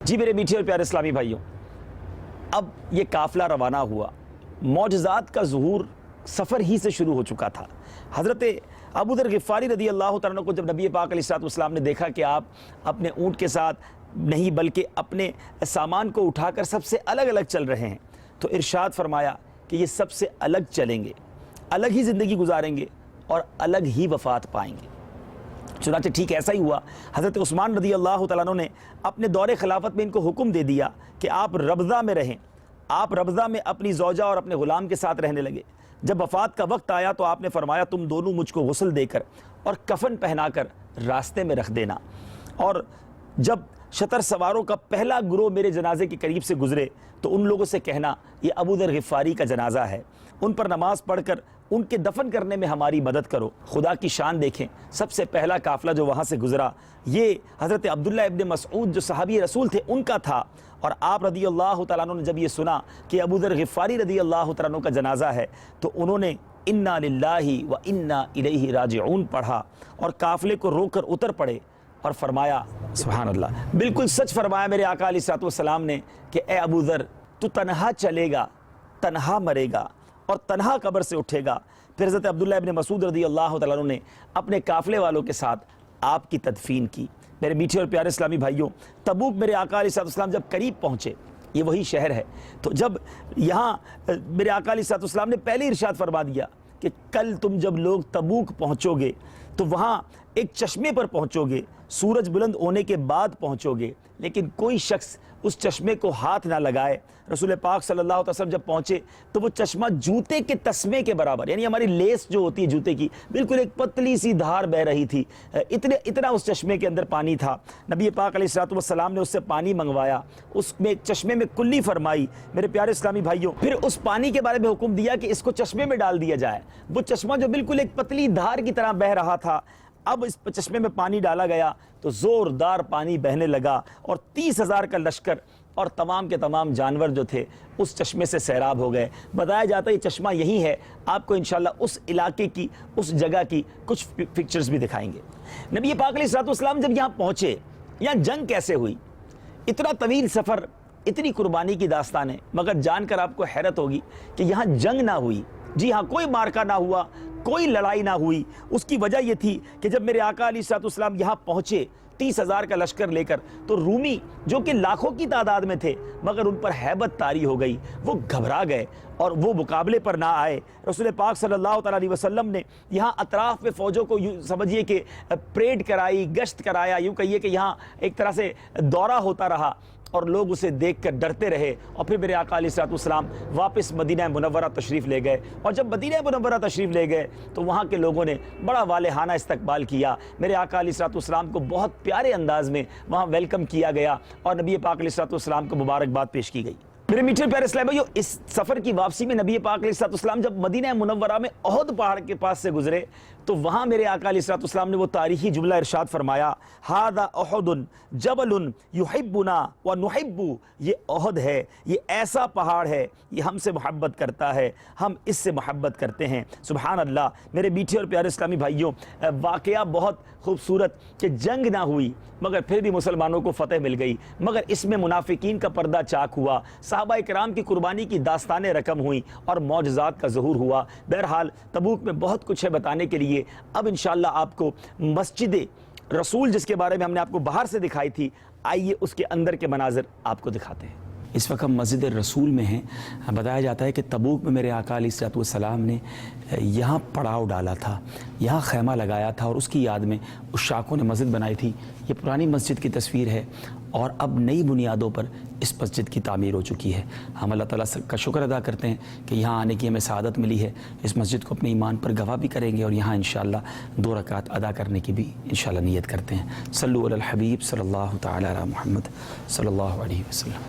جی میرے میٹھے اور پیارے اسلامی بھائیوں، اب یہ قافلہ روانہ ہوا۔ معجزات کا ظہور سفر ہی سے شروع ہو چکا تھا۔ حضرت ابو ذر غفاری رضی اللہ تعالیٰ عنہ کو جب نبی پاک علیہ السلام نے دیکھا کہ آپ اپنے اونٹ کے ساتھ نہیں بلکہ اپنے سامان کو اٹھا کر سب سے الگ الگ چل رہے ہیں، تو ارشاد فرمایا کہ یہ سب سے الگ چلیں گے، الگ ہی زندگی گزاریں گے اور الگ ہی وفات پائیں گے۔ چنانچہ ٹھیک ایسا ہی ہوا۔ حضرت عثمان رضی اللہ تعالیٰ عنہ نے اپنے دور خلافت میں ان کو حکم دے دیا کہ آپ ربضہ میں رہیں۔ آپ ربضہ میں اپنی زوجہ اور اپنے غلام کے ساتھ رہنے لگے۔ جب وفات کا وقت آیا تو آپ نے فرمایا تم دونوں مجھ کو غسل دے کر اور کفن پہنا کر راستے میں رکھ دینا، اور جب شتر سواروں کا پہلا گروہ میرے جنازے کے قریب سے گزرے تو ان لوگوں سے کہنا یہ ابو ذر غفاری کا جنازہ ہے، ان پر نماز پڑھ کر ان کے دفن کرنے میں ہماری مدد کرو۔ خدا کی شان دیکھیں، سب سے پہلا قافلہ جو وہاں سے گزرا یہ حضرت عبداللہ ابن مسعود جو صحابی رسول تھے ان کا تھا، اور آپ رضی اللہ تعالیٰ عنہ نے جب یہ سنا کہ ابو ذر غفاری رضی اللہ تعالیٰ عنہ کا جنازہ ہے تو انہوں نے انا للہ و انا الیہ راجعون پڑھا اور قافلے کو روک کر اتر پڑے اور فرمایا سبحان اللہ، بالکل سچ فرمایا میرے آقا علیہ السلام نے کہ اے ابو ذر تو تنہا چلے گا، تنہا مرے گا اور تنہا قبر سے اٹھے گا۔ پھر حضرت عبداللہ ابن مسعود رضی اللہ تعالیٰ عنہ نے اپنے قافلے والوں کے ساتھ آپ کی تدفین کی۔ میرے میٹھے اور پیارے اسلامی بھائیوں، تبوک میرے آقا علیہ السلام جب قریب پہنچے، یہ وہی شہر ہے، تو جب یہاں میرے آقا علیہ السلام نے پہلے ارشاد فرما دیا کہ کل تم جب لوگ تبوک پہنچو گے تو وہاں ایک چشمے پر پہنچو گے، سورج بلند ہونے کے بعد پہنچو گے، لیکن کوئی شخص اس چشمے کو ہاتھ نہ لگائے۔ رسول پاک صلی اللہ علیہ وسلم جب پہنچے تو وہ چشمہ جوتے کے تسمے کے برابر، یعنی ہماری لیس جو ہوتی ہے جوتے کی، بالکل ایک پتلی سی دھار بہ رہی تھی، اتنا اس چشمے کے اندر پانی تھا۔ نبی پاک علیہ السلام نے اس سے پانی منگوایا، اس میں چشمے میں کلی فرمائی۔ میرے پیارے اسلامی بھائیوں، پھر اس پانی کے بارے میں حکم دیا کہ اس کو چشمے میں ڈال دیا جائے۔ وہ چشمہ جو بالکل ایک پتلی دھار کی طرح بہ رہا تھا، اب اس چشمے میں پانی ڈالا گیا تو زوردار پانی بہنے لگا، اور 30,000 کا لشکر اور تمام کے تمام جانور جو تھے اس چشمے سے سیراب ہو گئے۔ بتایا جاتا ہے یہ چشمہ یہی ہے۔ آپ کو انشاءاللہ اس علاقے کی، اس جگہ کی کچھ پکچرز بھی دکھائیں گے۔ نبی پاک علیہ السلام جب یہاں پہنچے، یہاں جنگ کیسے ہوئی؟ اتنا طویل سفر، اتنی قربانی کی داستان ہے، مگر جان کر آپ کو حیرت ہوگی کہ یہاں جنگ نہ ہوئی۔ جی ہاں، کوئی مارکا نہ ہوا، کوئی لڑائی نہ ہوئی۔ اس کی وجہ یہ تھی کہ جب میرے آقا علیہ السلام یہاں پہنچے 30,000 کا لشکر لے کر، تو رومی جو کہ لاکھوں کی تعداد میں تھے مگر ان پر ہیبت طاری ہو گئی، وہ گھبرا گئے اور وہ مقابلے پر نہ آئے۔ رسول پاک صلی اللہ علیہ وسلم نے یہاں اطراف میں فوجوں کو یوں سمجھیے کہ پریڈ کرائی، گشت کرایا، یوں کہیے کہ یہاں ایک طرح سے دورہ ہوتا رہا، اور لوگ اسے دیکھ کر ڈرتے رہے۔ اور پھر میرے آقا علیہ السلام واپس مدینہ منورہ تشریف لے گئے، اور جب مدینہ منورہ تشریف لے گئے تو وہاں کے لوگوں نے بڑا والہانہ استقبال کیا۔ میرے آقا علیہ السلام کو بہت پیارے انداز میں وہاں ویلکم کیا گیا اور نبی پاک علیہ السلام کو مبارکباد پیش کی گئی۔ میرے میٹھے پیارے اسلامی بھائیو، اس سفر کی واپسی میں نبی پاک علیہ السلام جب مدینہ منورہ میں احد پہاڑ کے پاس سے گزرے تو وہاں میرے آقا علیہ السلام نے وہ تاریخی جملہ ارشاد فرمایا، ھذا احد جبل یحبنا ونحب، یہ احد ہے، یہ ایسا پہاڑ ہے، یہ ہم سے محبت کرتا ہے، ہم اس سے محبت کرتے ہیں۔ سبحان اللہ۔ میرے میٹھے اور پیارے اسلامی بھائیوں، واقعہ بہت خوبصورت کہ جنگ نہ ہوئی مگر پھر بھی مسلمانوں کو فتح مل گئی، مگر اس میں منافقین کا پردہ چاک ہوا، صحابہ کرام کی قربانی کی داستانیں رقم ہوئیں اور معجزات کا ظہور ہوا۔ بہرحال تبوک میں بہت کچھ ہے بتانے کے لیے۔ اب انشاءاللہ آپ کو مسجد رسول جس کے بارے میں ہم نے آپ کو باہر سے دکھائی تھی، آئیے اس کے اندر کے مناظر آپ کو دکھاتے ہیں۔ اس وقت ہم مسجد رسول میں ہیں۔ بتایا جاتا ہے کہ تبوک میں میرے آقا علیہ السلام نے یہاں پڑاؤ ڈالا تھا، یہاں خیمہ لگایا تھا، اور اس کی یاد میں اس شاخوں نے مسجد بنائی تھی۔ یہ پرانی مسجد کی تصویر ہے اور اب نئی بنیادوں پر اس مسجد کی تعمیر ہو چکی ہے۔ ہم اللہ تعالیٰ کا شکر ادا کرتے ہیں کہ یہاں آنے کی ہمیں سعادت ملی ہے۔ اس مسجد کو اپنے ایمان پر گواہ بھی کریں گے اور یہاں انشاءاللہ 2 رکعت ادا کرنے کی بھی انشاءاللہ نیت کرتے ہیں۔ صلو علی الحبیب صلی اللہ تعالی علی محمد صلی اللہ علیہ وسلم۔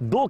2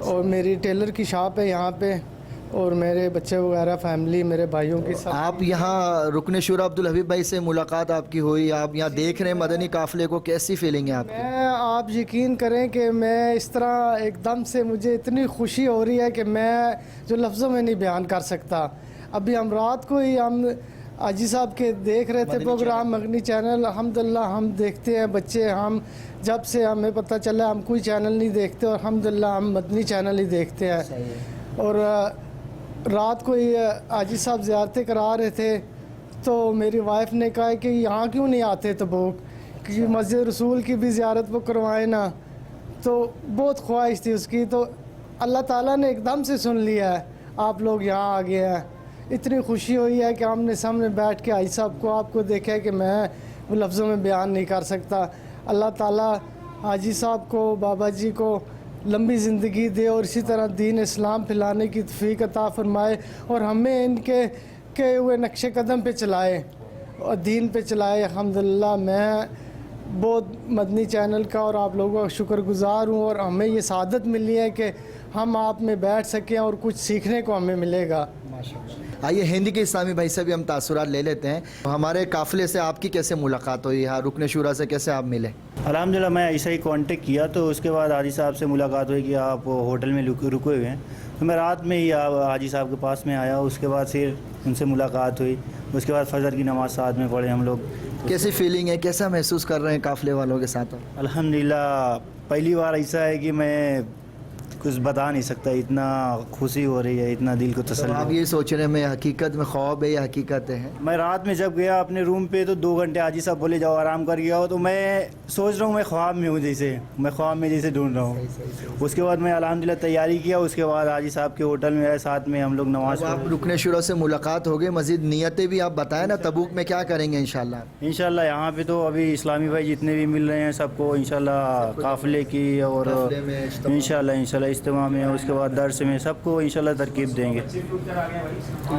اور میری ٹیلر کی شاپ ہے یہاں پہ، اور میرے بچے وغیرہ فیملی میرے بھائیوں کی سب۔ آپ یہاں رکن شورا عبدالحبیب بھائی سے ملاقات آپ کی ہوئی، آپ یہاں دیکھ رہے ہیں مدنی قافلے کو، کیسی فیلنگ ہے آپ کی؟ آپ یقین کریں کہ میں اس طرح ایک دم سے مجھے اتنی خوشی ہو رہی ہے کہ میں جو لفظوں میں نہیں بیان کر سکتا۔ ابھی ہم رات کو ہی ہم حاجی صاحب کے دیکھ رہے تھے پروگرام مدنی چینل، الحمدللہ ہم دیکھتے ہیں بچے، ہم جب سے ہمیں پتہ چلا ہم کوئی چینل نہیں دیکھتے، اور الحمدللہ ہم مدنی چینل ہی دیکھتے ہیں۔ اور رات کو ہی حاجی صاحب زیارتیں کرا رہے تھے تو میری وائف نے کہا کہ یہاں کیوں نہیں آتے تبوک، کہ مسجد رسول کی بھی زیارت وہ کروائے نا، تو بہت خواہش تھی اس کی، تو اللہ تعالیٰ نے ایک دم سے سن لیا ہے، آپ لوگ یہاں آ گئے ہیں۔ اتنی خوشی ہوئی ہے کہ ہم نے سامنے بیٹھ کے حاجی صاحب کو آپ کو دیکھا ہے کہ میں وہ لفظوں میں بیان نہیں کر سکتا۔ اللہ تعالیٰ حاجی صاحب کو، بابا جی کو لمبی زندگی دے، اور اسی طرح دین اسلام پھیلانے کی توفیق عطا فرمائے، اور ہمیں ان کے کہے ہوئے نقش قدم پہ چلائے اور دین پہ چلائے۔ الحمدللہ میں بہت مدنی چینل کا اور آپ لوگوں کا شکر گزار ہوں، اور ہمیں یہ سعادت ملی ہے کہ ہم آپ میں بیٹھ سکیں اور کچھ سیکھنے کو ہمیں ملے گا۔ آئیے ہندی کے اسلامی بھائی سے بھی ہم تاثرات لے لیتے ہیں۔ ہمارے قافلے سے آپ کی کیسے ملاقات ہوئی؟ ہاں، رکن شورا سے کیسے آپ ملے؟ الحمدللہ میں ایسا ہی کانٹیکٹ کیا، تو اس کے بعد حاجی صاحب سے ملاقات ہوئی کہ آپ ہوٹل میں رکے ہوئے ہیں، تو میں رات میں ہی حاجی صاحب کے پاس میں آیا، اس کے بعد پھر ان سے ملاقات ہوئی، اس کے بعد فجر کی نماز ساتھ میں پڑھے ہم لوگ۔ کیسی فیلنگ ہے، کیسا محسوس کر رہے ہیں قافلے والوں کے ساتھ؟ الحمدللہ پہلی بار ایسا ہے کہ میں کچھ بتا نہیں سکتا، اتنا خوشی ہو رہی ہے، اتنا دل کو تو تسلی۔ آپ یہ سوچ رہے ہیں میں حقیقت میں خواب ہے یا حقیقت ہے؟ میں رات میں جب گیا اپنے روم پہ تو 2 گھنٹے حاجی صاحب بولے جاؤ آرام کر گیا ہو، تو میں سوچ رہا ہوں میں خواب میں ہوں، جیسے میں خواب میں جیسے ڈھونڈ رہا ہوں۔ اس کے بعد میں الحمدللہ تیاری کیا، اس کے بعد حاجی صاحب کے ہوٹل میں آئے، ساتھ میں ہم لوگ نماز آپ رکن شورا سے ملاقات ہو گئی، مزید نیتیں بھی آپ بتائیں نا، تبوک میں کیا کریں گے انشاءاللہ؟ انشاءاللہ یہاں پہ تو ابھی اسلامی بھائی جتنے بھی مل رہے ہیں سب کو انشاءاللہ قافلے کی اور انشاءاللہ اجتماع میں، اس کے بعد درس میں سب کو انشاءاللہ ترکیب دیں گے۔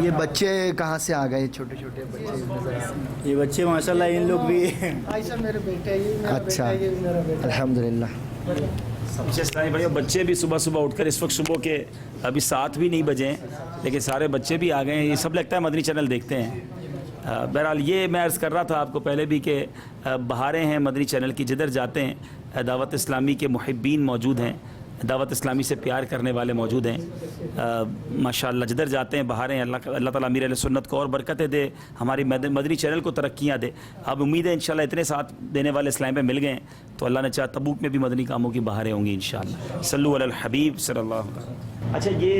یہ بچے کہاں سے آ گئے؟ چھوٹے چھوٹے بچے؟ یہ بچے ماشاءاللہ ان لوگ بھی حاجی صاحب میرے بیٹے، یہ میرا اچھا، بیٹا ہے، یہ بھی میرا بیٹا ہے۔ الحمدللہ۔ اچھا اسلامی بھائی، بچے بھی صبح صبح اٹھ کر، اس وقت صبح کے ابھی 7 بھی نہیں بجے ہیں، لیکن سارے بچے بھی آ گئے ہیں، یہ سب لگتا ہے مدنی چینل دیکھتے ہیں۔ بہرحال یہ میں عرض کر رہا تھا آپ کو پہلے بھی کہ بہاریں ہیں مدنی چینل کی، جدھر جاتے ہیں دعوت اسلامی کے محبین موجود ہیں، دعوت اسلامی سے پیار کرنے والے موجود ہیں، ماشاءاللہ جدھر جاتے ہیں بہاریں۔ اللہ تعالیٰ امیر اہل سنت کو اور برکتیں دے، ہماری مدنی چینل کو ترقیاں دے۔ اب امید ہے انشاءاللہ اتنے ساتھ دینے والے اسلام پہ مل گئے ہیں تو اللہ نے چاہا تبوک میں بھی مدنی کاموں کی بہاریں ہوں گی انشاءاللہ۔ صلو علی الحبیب صلی اللہ علیہ وسلم۔ اچھا، یہ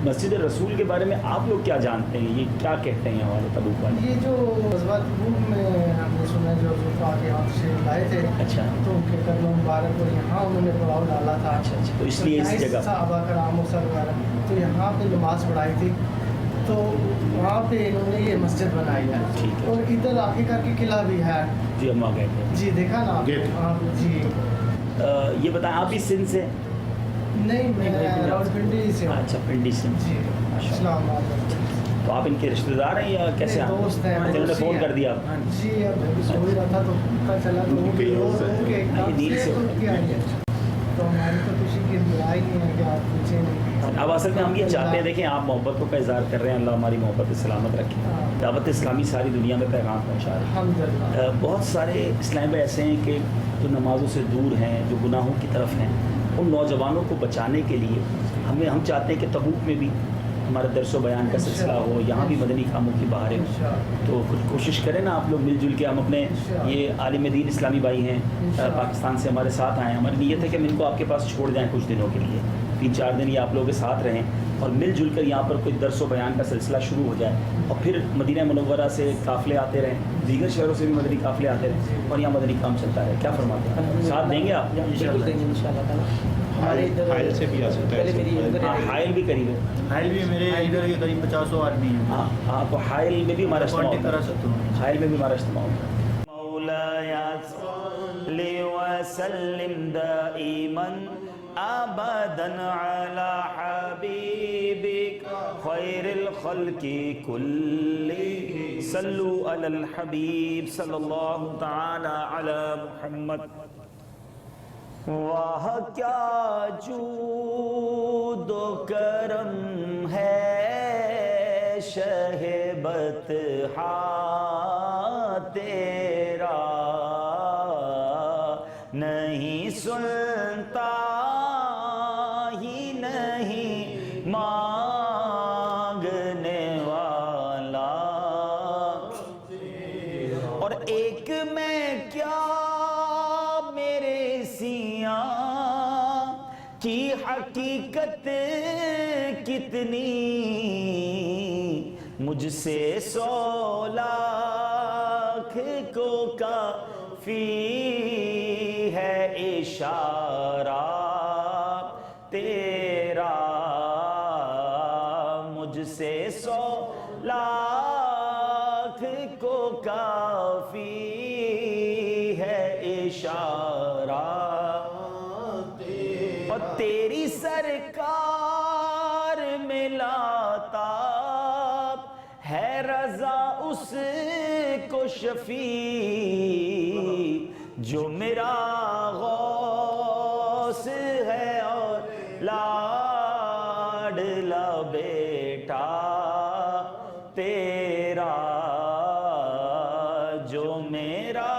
مسجد رسول کے بارے میں آپ لوگ کیا جانتے ہیں؟ یہ کیا کہتے ہیں ہمارے تبوک والے؟ یہ جو غزوہ تبوک میں ہم نے سنا جو آج یہاں سے لائے تھے، اچھا، تو ان کے قدم مبارک کو یہاں انہوں نے پڑاؤ ڈالا تھا۔ اچھا، تو اس لیے اس جگہ صحابہ کرام وغیرہ تو یہاں پہ نماز پڑھائی تھی، تو وہاں پہ انہوں نے یہ مسجد بنائی ہے۔ ٹھیک ہے، اور ادھر آگے کر کے قلعہ بھی ہے، جی ہم آ گئے تھے۔ جی دیکھا نا آپ؟ ہاں جی۔ یہ بتائیں آپ بھی سندھ سے؟ نہیں، میں راولپنڈی سے ہوں۔ اچھا، پنڈی سے۔ جی، السلام علیکم۔ تو آپ ان کے رشتہ دار ہیں یا کیسے؟ دوست ہیں، انہوں نے فون کر دیا؟ جی، اب میں بھی سو ہی رہا تھا تو پتہ چلا تو وہ بھی روز ان کے نیند سے کیا ہے، تو ہماری تو خوشی کی انتہا ہی نہیں ہے کہ آپ پوچھیں نہیں۔ اب اصل میں ہم یہ چاہتے ہیں، دیکھیں آپ محبتوں کا اظہار کر رہے ہیں، اللہ ہماری محبت سلامت رکھے، دعوت اسلامی ساری دنیا میں پیغام پہنچا رہے ہیں۔ الحمدللہ۔ بہت سارے اسلام میں ایسے ہیں کہ جو نمازوں سے دور ہیں، جو گناہوں کی طرف ہیں، ان نوجوانوں کو بچانے کے لیے ہم چاہتے ہیں کہ تبوک میں بھی ہمارا درس و بیان کا سلسلہ ہو، یہاں بھی مدنی کاموں کی بہاریں ہوں۔ تو کچھ کوشش کریں نا آپ لوگ مل جل کے، ہم اپنے یہ عالم دین اسلامی بھائی ہیں پاکستان سے ہمارے ساتھ آئے ہیں، ہماری نیت ہے کہ ہم ان کو آپ کے پاس چھوڑ جائیں کچھ دنوں کے لیے، 3-4 دن یہ آپ لوگوں کے ساتھ رہیں اور مل جل کر یہاں پر کوئی درس و بیان کا سلسلہ شروع ہو جائے، اور پھر مدینہ منورہ سے قافلے آتے رہیں، دیگر شہروں سے بھی مدنی قافلے آتے رہیں اور یہاں مدنی کام چلتا ہے۔ کیا فرماتے ہیں؟ ساتھ دیں گے آپ؟ بالکل دیں گے انشاءاللہ تعالیٰ۔ ہمارے ادھر حائل سے بھی آ سکتا ہے، پہلے میری ادھر ہاں، حائل بھی قریب ہے۔ حائل بھی میرے ادھر کے قریب 50 آدمی ہیں۔ ہاں ہاں، تو حائل میں بھی ہمارا اجتماع کانٹیکٹ ہوتا کرا ہے، سکتا ہوں۔ حائل میں بھی ہمارا اجتماع ہوتا ہے۔ مولاي صل وسلم دائما ابدا على حبيبك خير الخلق كلهم صلوا على الحبيب صلى الله تعالى على محمد۔ واہ کیا جو جود و کرم ہے شہ بطحا تیرا، نہیں سنتا ہی نہیں مانگنے والا، اور ایک میں کیا میرے سیاں کی حقیقت کتنی، مجھ سے 100 لاکھ کو کافی ہے اشارہ تیرا، مجھ سے 100 لاکھ کو کافی ہے اشارہ، اور تیری سرکار میں لاتا ہے رضا اس کو شفیع، جو میرا غوث ہے اور لاڈلا بیٹا تیرا، جو میرا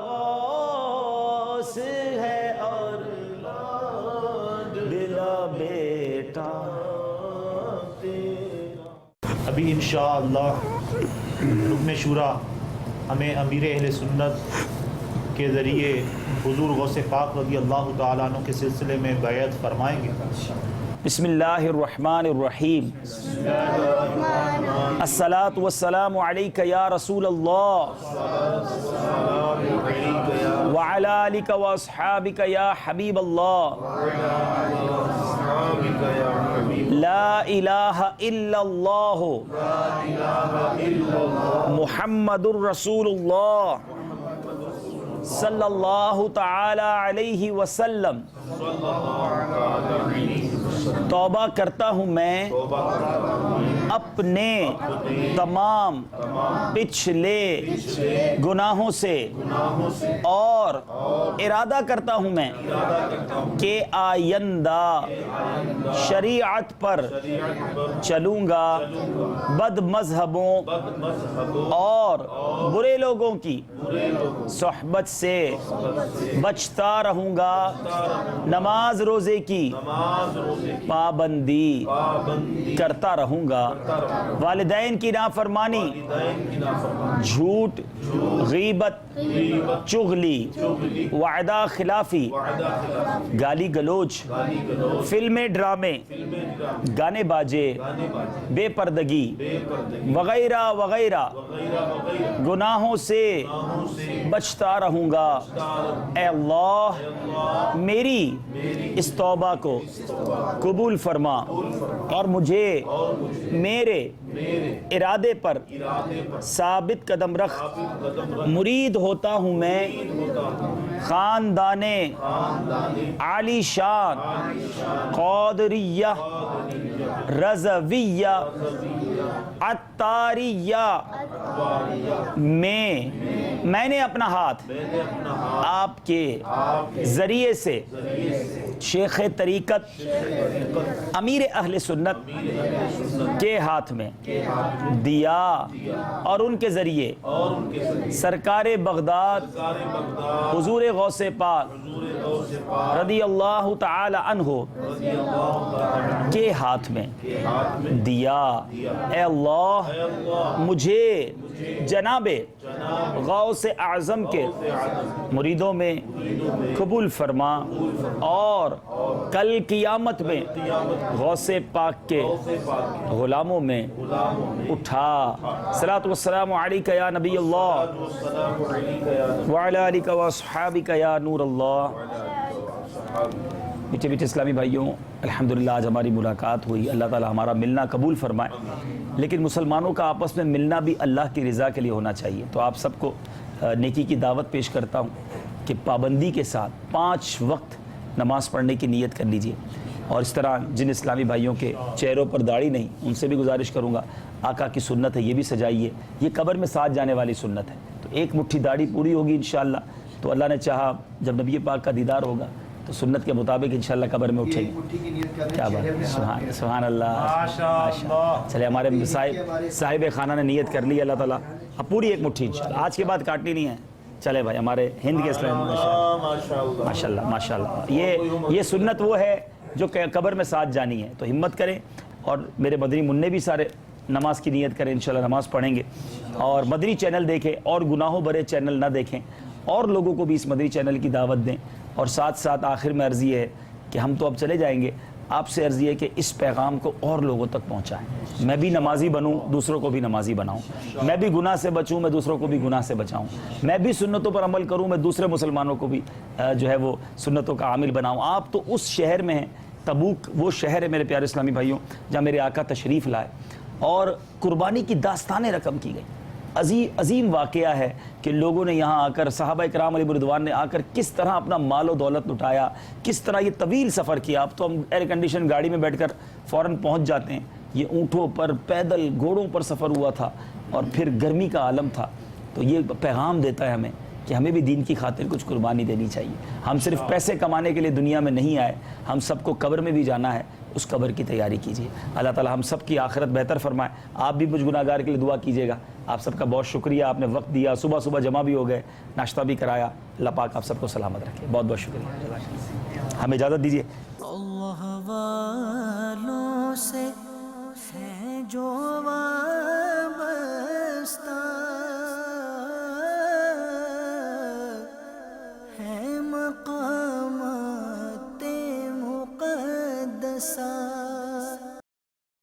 غوث ہے اور لاڈلا بیٹا تیرا۔ ابھی انشاءاللہ رکن شورا ہمیں امیر اہل سنت کے ذریعے حضور غوث پاک رضی اللہ تعالیٰ عنہ کے سلسلے میں بیعت فرمائیں گے۔ بسم اللہ الرحمن الرحیم، الصلاۃ والسلام علیک یا رسول اللہ وعلی آلک واصحابک یا حبیب اللہ، لا الہ الا اللہ محمد الرسول اللہ صلی اللہ تعالی علیہ وسلم۔ توبہ کرتا ہوں میں اپنے تمام پچھلے گناہوں سے، اور ارادہ کرتا ہوں میں کہ آئندہ شریعت پر چلوں گا، بد مذہبوں اور برے لوگوں کی صحبت سے بچتا رہوں گا، نماز روزے کی پابندی کرتا رہوں گا، والدین کی نافرمانی، جھوٹ، غیبت، چغلی، وعدہ خلافی، گالی گلوچ، فلمیں ڈرامے، گانے باجے، بے پردگی وغیرہ وغیرہ گناہوں سے بچتا رہوں گا۔ اے اللہ میری اس توبہ کو قبول فرما، اور مجھے میرے ارادے پر ثابت قدم رکھ۔ مرید ہوتا ہوں میں خاندان عالی شان قادریہ رضویہ عطاریہ میں نے اپنا ہاتھ آپ کے ذریعے سے شیخ طریقت امیر اہل سنت کے ہاتھ میں دیا، اور ان کے ذریعے سرکار بغداد حضور غوث پاک رضی اللہ تعالی عنہ کے ہاتھ میں دیا۔ اے اللہ مجھے جناب غوث اعظم کے مریدوں میں قبول فرما، اور کل قیامت میں غوث پاک کے غلاموں میں اٹھا۔ صلاۃ والسلام علیک یا نبی اللہ وعلی آلک واصحابک یا نور اللہ۔ میٹھے میٹھے اسلامی بھائیوں، الحمدللہ آج ہماری ملاقات ہوئی، اللہ تعالی ہمارا ملنا قبول فرمائے۔ لیکن مسلمانوں کا آپس میں ملنا بھی اللہ کی رضا کے لیے ہونا چاہیے۔ تو آپ سب کو نیکی کی دعوت پیش کرتا ہوں کہ پابندی کے ساتھ 5 وقت نماز پڑھنے کی نیت کر لیجئے، اور اس طرح جن اسلامی بھائیوں کے چہروں پر داڑھی نہیں ان سے بھی گزارش کروں گا، آقا کی سنت ہے یہ بھی سجائیے، یہ قبر میں ساتھ جانے والی سنت ہے۔ تو ایک مٹھی داڑھی پوری ہوگی انشاءاللہ، تو اللہ نے چاہا جب نبی پاک کا دیدار ہوگا تو تو سنت کے مطابق انشاءاللہ قبر میں اٹھیں گے. کیا بات ہے, سبحان اللہ, ماشاءاللہ. چلے ہمارے صاحب خانہ نے نیت کر لی, اللہ تعالیٰ اب پوری ایک مٹھی انشاءاللہ, آج کے بعد کاٹنی نہیں ہے. چلے بھائی ہمارے ہند کے اسلام ماشاءاللہ ماشاءاللہ. یہ سنت وہ ہے جو قبر میں ساتھ جانی ہے. تو ہمت کریں, اور میرے مدنی منع بھی سارے نماز کی نیت کریں, انشاءاللہ نماز پڑھیں گے. اور مدنی چینل دیکھیں, اور گناہوں بھرے چینل نہ دیکھیں, اور لوگوں کو بھی اس مدنی چینل کی دعوت دیں. اور ساتھ ساتھ آخر میں عرض یہ ہے کہ ہم تو اب چلے جائیں گے, آپ سے عرض یہ ہے کہ اس پیغام کو اور لوگوں تک پہنچائیں. میں بھی نمازی بنوں, دوسروں کو بھی نمازی بناؤں. میں بھی گناہ سے بچوں, میں دوسروں کو بھی گناہ سے بچاؤں. میں بھی سنتوں پر عمل کروں, میں دوسرے مسلمانوں کو بھی جو ہے وہ سنتوں کا عامل بناؤں. آپ تو اس شہر میں ہیں, تبوک وہ شہر ہے میرے پیارے اسلامی بھائیوں جہاں میرے آقا تشریف لائے, اور قربانی کی داستانیں رقم کی گئی. عظیم واقعہ ہے کہ لوگوں نے یہاں آ کر, صحابہ کرام علیہ رضوان نے آ کر کس طرح اپنا مال و دولت لٹایا, کس طرح یہ طویل سفر کیا. اب تو ہم ایئر کنڈیشن گاڑی میں بیٹھ کر فوراً پہنچ جاتے ہیں, یہ اونٹوں پر, پیدل, گھوڑوں پر سفر ہوا تھا, اور پھر گرمی کا عالم تھا. تو یہ پیغام دیتا ہے ہمیں کہ ہمیں بھی دین کی خاطر کچھ قربانی دینی چاہیے. ہم صرف پیسے کمانے کے لیے دنیا میں نہیں آئے, ہم سب کو قبر میں بھی جانا ہے, اس قبر کی تیاری کیجیے. اللہ تعالی ہم سب کی آخرت بہتر فرمائے. آپ بھی مجھ گناہگار کے لیے دعا کیجیے گا. آپ سب کا بہت شکریہ, آپ نے وقت دیا, صبح جمع بھی ہو گئے, ناشتہ بھی کرایا. اللہ پاک آپ سب کو سلامت رکھے. بہت بہت شکریہ. ہمیں اجازت دیجیے. اللہ